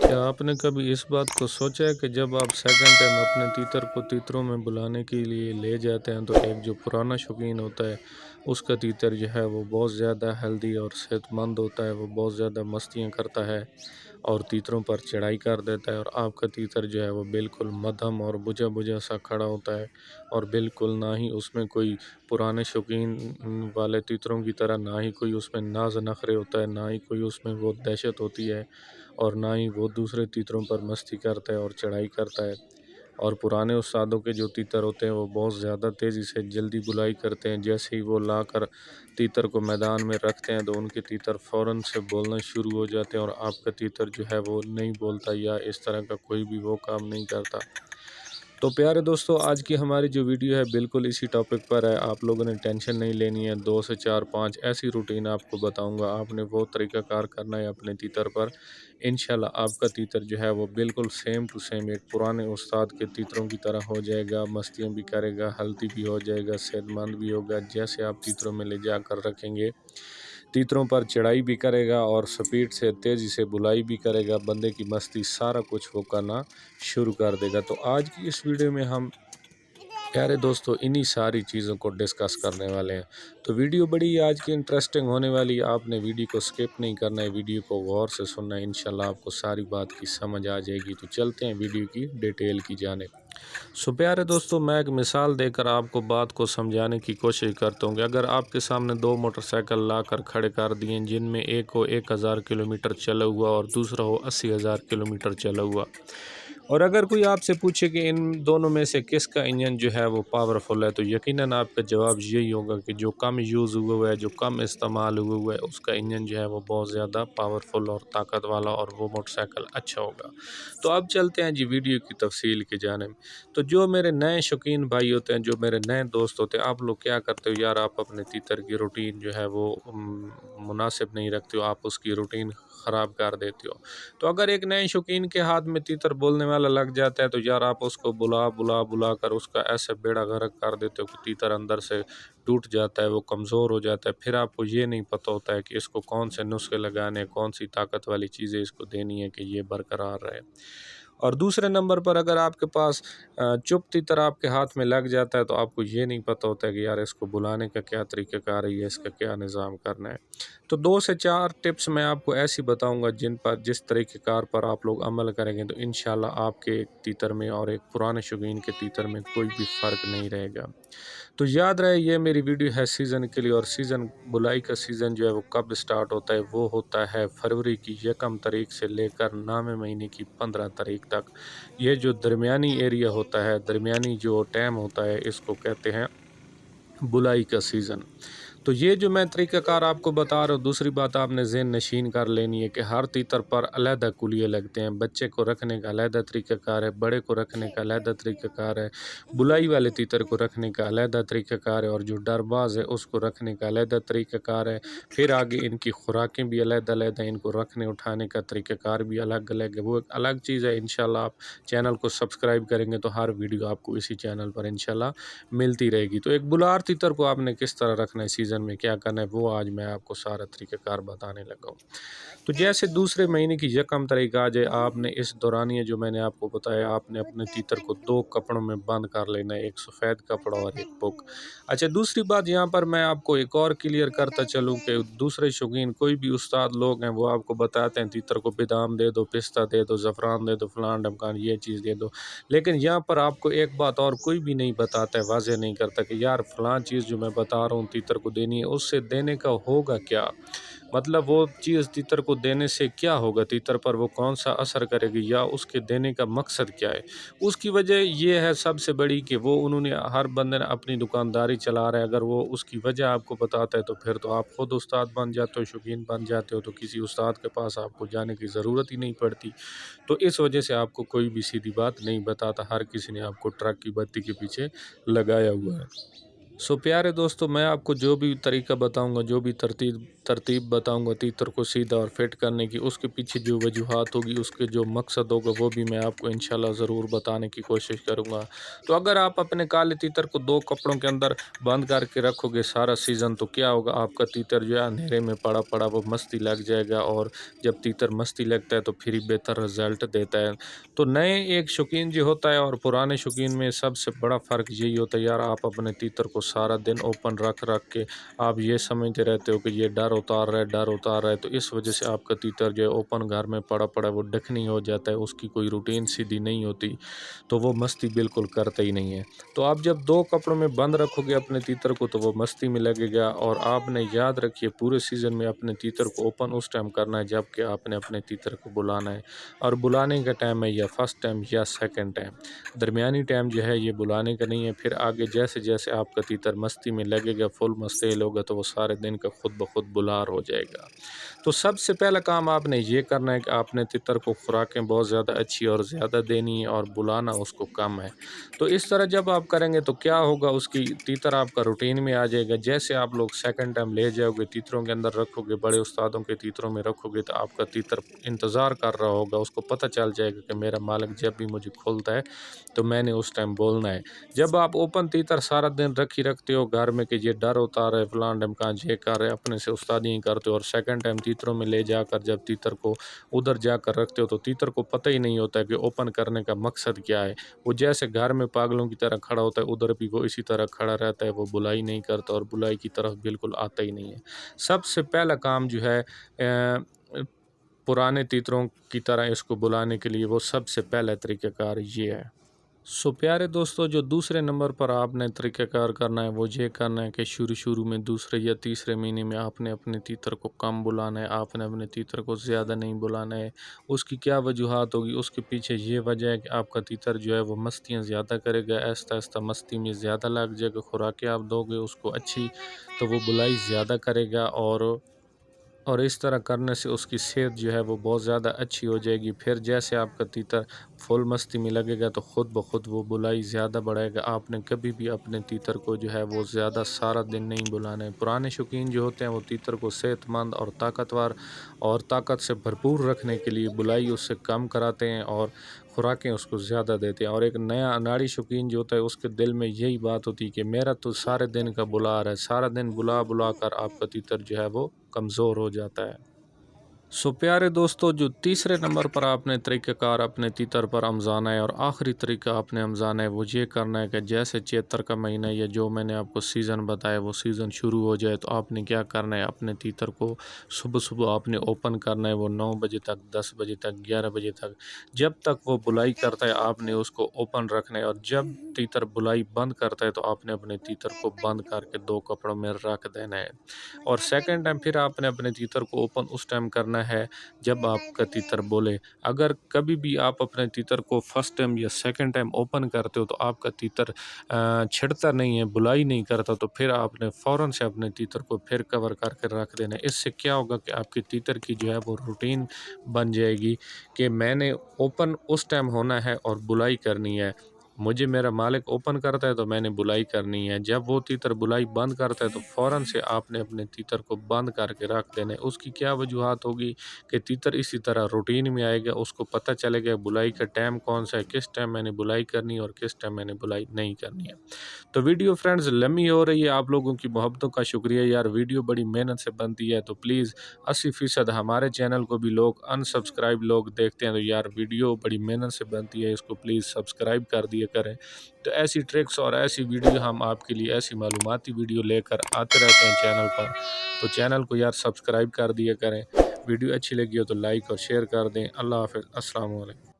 क्या आपने कभी इस बात को सोचा है कि जब आप सेकंड टाइम अपने तीतर को तीतरों में बुलाने के लिए ले जाते हैं तो एक जो पुराना शौकीन होता है उसका तीतर जो है वो बहुत ज़्यादा हेल्दी और सेहतमंद होता है, वो बहुत ज़्यादा मस्तियाँ करता है और तीतरों पर चढ़ाई कर देता है। और आपका तीतर जो है वो बिल्कुल मध्यम और बुझा बुझा सा खड़ा होता है और बिल्कुल ना ही उसमें कोई पुराने शौकीन वाले तीतरों की तरह ना ही कोई उसमें नाज नखरे होता है, ना ही कोई उसमें वो दहशत होती है और ना ही वो दूसरे तीतरों पर मस्ती करता है और चढ़ाई करता है। और पुराने उस्तादों के जो तीतर होते हैं वो बहुत ज़्यादा तेज़ी से जल्दी बुलाई करते हैं। जैसे ही वो लाकर तीतर को मैदान में रखते हैं तो उनके तीतर फ़ौरन से बोलना शुरू हो जाते हैं और आपका तीतर जो है वो नहीं बोलता या इस तरह का कोई भी वो काम नहीं करता। तो प्यारे दोस्तों, आज की हमारी जो वीडियो है बिल्कुल इसी टॉपिक पर है। आप लोगों ने टेंशन नहीं लेनी है। 2 से 4 5 ऐसी रूटीन आपको बताऊंगा, आपने वो तरीक़ाकार करना है अपने तीतर पर। इंशाल्लाह आपका तीतर जो है वो बिल्कुल सेम टू सेम एक पुराने उस्ताद के तीतरों की तरह हो जाएगा, मस्तियाँ भी करेगा, हेल्दी भी हो जाएगा, सेहतमंद भी होगा। जैसे आप तीतरों में ले जाकर रखेंगे, तीतरों पर चढ़ाई भी करेगा और स्पीड से तेज़ी से बुलाई भी करेगा, बंदे की मस्ती सारा कुछ वो करना शुरू कर देगा। तो आज की इस वीडियो में हम प्यारे दोस्तों इन्हीं सारी चीज़ों को डिस्कस करने वाले हैं। तो वीडियो बड़ी आज की इंटरेस्टिंग होने वाली है। आपने वीडियो को स्किप नहीं करना है, वीडियो को गौर से सुनना है। इंशाल्लाह आपको सारी बात की समझ आ जाएगी। तो चलते हैं वीडियो की डिटेल की जानिब। सो प्यारे दोस्तों, मैं एक मिसाल देकर आपको बात को समझाने की कोशिश करता हूँ कि अगर आपके सामने 2 मोटरसाइकिल लाकर खड़े कर दिए, जिनमें एक हो 1000 किलोमीटर चला हुआ और दूसरा हो 80,000 किलोमीटर चला हुआ, और अगर कोई आपसे पूछे कि इन दोनों में से किसका इंजन जो है वो पावरफुल है, तो यकीनन आपका जवाब यही होगा कि जो कम यूज़ हुआ हुआ है, जो कम इस्तेमाल हुआ हुआ है, उसका इंजन जो है वो बहुत ज़्यादा पावरफुल और ताकत वाला और वो मोटरसाइकिल अच्छा होगा। तो अब चलते हैं जी वीडियो की तफसील की जानिब। तो जो मेरे नए शौकीन भाई होते हैं, जो मेरे नए दोस्त होते हैं, आप लोग क्या करते हो यार, आप अपने तीतर की रूटीन जो है वो मुनासिब नहीं रखते हो, आप उसकी रूटीन ख़राब कर देते हो। तो अगर एक नए शौकीन के हाथ में तीतर बोलने वाला लग जाता है तो यार आप उसको बुला कर उसका ऐसे बेड़ा गर्क कर देते हो कि तीतर अंदर से टूट जाता है, वो कमज़ोर हो जाता है। फिर आपको ये नहीं पता होता है कि इसको कौन से नुस्खे लगाने हैं, कौन सी ताकत वाली चीज़ें इसको देनी है कि ये बरकरार रहे। और दूसरे नंबर पर अगर आपके पास चुप तीतर आपके हाथ में लग जाता है तो आपको ये नहीं पता होता है कि यार इसको बुलाने का क्या तरीक़ाकार है, इसका क्या निज़ाम करना है। तो 2 से 4 टिप्स मैं आपको ऐसी बताऊंगा जिस तरीक़ेकार पर आप लोग अमल करेंगे तो इंशाल्लाह आपके एक तीतर में और एक पुराने शौकीन के तीतर में कोई भी फ़र्क नहीं रहेगा। तो याद रहे ये मेरी वीडियो है सीज़न के लिए, और सीज़न बुलाई का सीज़न जो है वो कब स्टार्ट होता है, वो होता है फरवरी की 1 तारीख से लेकर 9वें महीने की 15 तारीख तक। ये जो दरमियानी एरिया होता है, दरमियानी जो टाइम होता है, इसको कहते हैं बुलाई का सीज़न। तो ये जो मैं तरीक़ाकार आपको बता रहा हूँ, दूसरी बात आपने ज़हन नशीन कर लेनी है कि हर तीतर पर अलहदा कुलिये लगते हैं। बच्चे को रखने का अलहदा तरीक़ाकार है, बड़े को रखने का अलहदा तरीक़ाकार है, बुलाई वाले तीतर को रखने का अलहदा तरीक़ाकार है और जो डरबाज़ है उसको रखने का अलहदा तरीक़ाकार है। फिर आगे इनकी खुराकें भी अलग-अलग हैं, इनको रखने उठाने का तरीक़ाकार भी अलग-अलग है, वो एक अलग चीज़ है। इंशाल्लाह आप चैनल को सब्सक्राइब करेंगे तो हर वीडियो आपको इसी चैनल पर इंशाल्लाह मिलती रहेगी। तो एक बुलार तीतर को आपने किस तरह रखना है, सीज़न में क्या करना है, वो आज मैं आपको सारा तरीक़ाकार बताने लगा हूँ। तो जैसे दूसरे महीने की 1 तारीख आ जाए, आपने इस दौरानिया जो मैंने आपको बताया, आपने अपने तीतर को 2 कपड़ों में बंद कर लेना है, एक सफ़ेद कपड़ा और एक पुक। अच्छा, दूसरी बात यहाँ पर मैं आपको एक और क्लियर करता चलूँ कि दूसरे शौकीन कोई भी उस्ताद लोग हैं वो आपको बताते हैं तीतर को बादाम दे दो, पिस्ता दे दो, ज़फ़रान दे दो, फलान ढमकान ये चीज़ दे दो। लेकिन यहाँ पर आपको एक बात और कोई भी नहीं बताता है, वाज़ेह नहीं करता कि यार फ़लाँ चीज़ जो मैं बता रहा हूँ तीतर को देनी है, उससे देने का होगा क्या? मतलब वो चीज़ तीतर को देने से क्या होगा, तीतर पर वो कौन-सा असर करेगी या उसके देने का मकसद क्या है? उसकी वजह ये है सबसे बड़ी कि वो उन्होंने हर बंदे ने अपनी दुकानदारी चला रहा है। अगर वो उसकी वजह आपको बताता है तो फिर तो आप खुद उस्ताद बन जाते हो, शौकीन बन जाते हो, तो किसी उस्ताद के पास आपको जाने की ज़रूरत ही नहीं पड़ती। तो इस वजह से आपको कोई भी सीधी बात नहीं बताता, हर किसी ने आपको ट्रक की बत्ती के पीछे लगाया हुआ है। प्यारे दोस्तों, मैं आपको जो भी तरीका बताऊंगा, जो भी तरतीब बताऊंगा तीतर को सीधा और फिट करने की, उसके पीछे जो वजूहात होगी, उसके जो मकसद होगा, वो भी मैं आपको इंशाल्लाह ज़रूर बताने की कोशिश करूंगा। तो अगर आप अपने काले तीतर को 2 कपड़ों के अंदर बंद करके रखोगे सारा सीज़न, तो क्या होगा, आपका तीतर जो है अंधेरे में पड़ा पड़ा वो मस्ती लग जाएगा, और जब तीतर मस्ती लगता है तो फिर ही बेहतर रिज़ल्ट देता है। तो नए एक शौकीन जो होता है और पुराने शौकीन में सबसे बड़ा फ़र्क यही होता है यार, आप अपने तीतर को सारा दिन ओपन रख रख के आप ये समझते रहते हो कि ये डर उतार रहा है, डर उतार रहा है, तो इस वजह से आपका तीतर जो है ओपन घर में पड़ा पड़ा वो डखनी हो जाता है, उसकी कोई रूटीन सीधी नहीं होती, तो वो मस्ती बिल्कुल करता ही नहीं है। तो आप जब 2 कपड़ों में बंद रखोगे अपने तीतर को, तो वो मस्ती में लगेगा। और आपने याद रखिए, पूरे सीज़न में अपने तीतर को ओपन उस टाइम करना है जबकि आपने अपने तीतर को बुलाना है, और बुलाने का टाइम है या फर्स्ट टाइम या सेकंड टाइम, दरमियानी टाइम जो है ये बुलाने का नहीं है। फिर आगे जैसे जैसे आपका तीतर मस्ती में लगेगा, फुल मस्तेल होगा, तो वो सारे दिन का खुद ब खुद बुलार हो जाएगा। तो सबसे पहला काम आपने ये करना है कि आपने तितर को खुराकें बहुत ज़्यादा अच्छी और ज़्यादा देनी है, और बुलाना उसको कम है। तो इस तरह जब आप करेंगे तो क्या होगा, उसकी तीतर आपका रूटीन में आ जाएगा। जैसे आप लोग सेकंड टाइम ले जाओगे, तीतरों के अंदर रखोगे, बड़े उस्तादों के तीतरों में रखोगे, तो आपका तीतर इंतज़ार कर रहा होगा, उसको पता चल जाएगा कि मेरा मालिक जब भी मुझे खोलता है तो मैंने उस टाइम बोलना है। जब आप ओपन तीतर सारा दिन रखी रखते हो घर में कि ये डर उतार है, फलान ढमकान ये कर रहे, अपने से उस्तादी ही करते हो, और सेकंड टाइम तीतरों में ले जाकर जब तीतर को उधर जाकर रखते हो, तो तीतर को पता ही नहीं होता है कि ओपन करने का मकसद क्या है। वो जैसे घर में पागलों की तरह खड़ा होता है, उधर भी वो इसी तरह खड़ा रहता है, वो बुलाई नहीं करता और बुलाई की तरफ बिल्कुल आता ही नहीं है। सबसे पहला काम जो है पुराने तीतरों की तरह इसको बुलाने के लिए, वो सबसे पहला तरीक़ाकार ये है। प्यारे दोस्तों, जो दूसरे नंबर पर आपने तरीक़ाकार करना है वो ये करना है कि शुरू में दूसरे या तीसरे महीने में आपने अपने तीतर को कम बुलाना है, आपने अपने तीतर को ज़्यादा नहीं बुलाना है। उसकी क्या वजूहात होगी, उसके पीछे ये वजह है कि आपका तीतर जो है वो मस्तियाँ ज़्यादा करेगा, आहिस्ता आहिस्ता मस्ती में ज़्यादा लग जाएगा। खुराकें आप दोगे उसको अच्छी, तो वो बुलाई ज़्यादा करेगा, और इस तरह करने से उसकी सेहत जो है वो बहुत ज़्यादा अच्छी हो जाएगी। फिर जैसे आपका तीतर फुल मस्ती में लगेगा, तो ख़ुद ब खुद वो बुलाई ज़्यादा बढ़ाएगा। आपने कभी भी अपने तीतर को जो है वो ज़्यादा सारा दिन नहीं बुलाना है। पुराने शौकीन जो होते हैं वो तीतर को सेहतमंद और ताकतवर और ताकत से भरपूर रखने के लिए बुलाई उससे कम कराते हैं और खुराकें उसको ज़्यादा देते हैं। और एक नया अनाड़ी शौकीन जो होता है, उसके दिल में यही बात होती है कि मेरा तो सारे दिन का बुला रहा है, सारा दिन बुला बुला कर आपका तीतर जो है वो कमज़ोर हो जाता है। प्यारे दोस्तों, जो तीसरे नंबर पर आपने तरीक़ाकार अपने तीतर पर अमज़ाना है और आखिरी तरीका आपने अमज़ाना है वो ये करना है कि जैसे चैत्र का महीना या जो मैंने आपको सीज़न बताया वो सीज़न शुरू हो जाए, तो आपने क्या करना है, अपने तीतर को सुबह सुबह आपने ओपन करना है। वो 9 बजे तक, 10 बजे तक, 11 बजे तक, जब तक वो बुलाई करता है आपने उसको ओपन रखना है। और जब तीतर बुलाई बंद करता है तो आपने अपने तीतर को बंद करके 2 कपड़ों में रख देना है। और सेकंड टाइम फिर आपने अपने तीतर को ओपन उस टाइम करना है जब आपका तीतर बोले। अगर कभी भी आप अपने तीतर को फर्स्ट टाइम या सेकंड टाइम ओपन करते हो तो आपका तीतर छिड़ता नहीं है, बुलाई नहीं करता, तो फिर आपने फ़ौरन से अपने तीतर को फिर कवर करके रख देना है। इससे क्या होगा कि आपके तीतर की जो है वो रूटीन बन जाएगी कि मैंने ओपन उस टाइम होना है और बुलाई करनी है। मुझे मेरा मालिक ओपन करता है तो मैंने बुलाई करनी है। जब वो तीतर बुलाई बंद करता है तो फ़ौरन से आपने अपने तीतर को बंद करके रख देना है। उसकी क्या वजूहात होगी कि तीतर इसी तरह रूटीन में आएगा, उसको पता चलेगा बुलाई का टाइम कौन सा है, किस टाइम मैंने बुलाई करनी है और किस टाइम मैंने बुलाई नहीं करनी है। तो वीडियो फ्रेंड्स लंबी हो रही है, आप लोगों की मोहब्बतों का शुक्रिया यार। वीडियो बड़ी मेहनत से बनती है, तो प्लीज़ 80% हमारे चैनल को भी लोग अनसब्सक्राइब लोग देखते हैं, तो यार वीडियो बड़ी मेहनत से बनती है, इसको प्लीज़ सब्सक्राइब कर दिया करें। तो ऐसी ट्रिक्स और ऐसी वीडियो हम आपके लिए, ऐसी मालूमाती वीडियो लेकर आते रहते हैं चैनल पर, तो चैनल को यार सब्सक्राइब कर दिया करें। वीडियो अच्छी लगी हो तो लाइक और शेयर कर दें। अल्लाह हाफ़िज़। अस्सलाम वालेकुम।